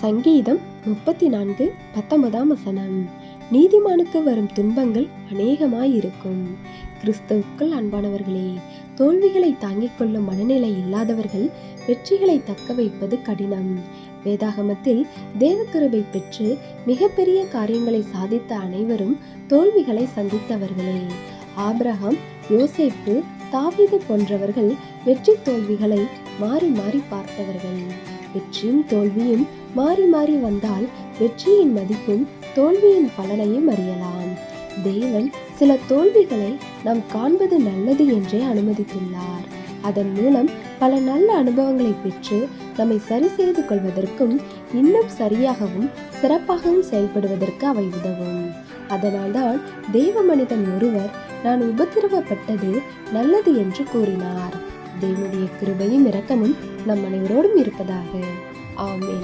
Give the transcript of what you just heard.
சங்கீதம் 34:19 நீதிமானுக்கு வரும் துன்பங்கள் அநேகமாயிருக்கும். கிறிஸ்துவுக்குள் அன்பானவர்களே, தோல்விகளை தாங்கிக் கொள்ளும் மனநிலை இல்லாதவர்கள் வெற்றிகளை தக்க வைப்பது கடினம். வேதாகமத்தில் தேவகிருபை பெற்று மிகப்பெரிய காரியங்களை சாதித்த அனைவரும் தோல்விகளை சந்தித்தவர்களே. ஆபிரகாம், யோசேப்பு, தாவீது போன்றவர்கள் வெற்றி தோல்விகளை மாறி மாறி பார்த்தவர்கள். வெற்றியும் தோல்வியும் மாறி மாறி வந்தால் வெற்றியின் மதிப்பும் தோல்வியின் பலனையும் அறியலாம். தேவன் சில தோல்விகளை நாம் காண்பது நல்லது என்றே அனுமதித்துள்ளார். அதன் மூலம் பல நல்ல அனுபவங்களை பெற்று நம்மை சரி செய்து கொள்வதற்கும் இன்னும் சரியாகவும் சிறப்பாகவும் செயல்படுவதற்கு அவை உதவும். அதனால்தான் தேவ மனிதன் ஒருவர், நான் உபத்திரவப்பட்டது நல்லது என்று கூறினார். தேவனுடைய கிருபையும் இரக்கமும் நம் அனைவரோடும் இருப்பதாக. ஆமென்.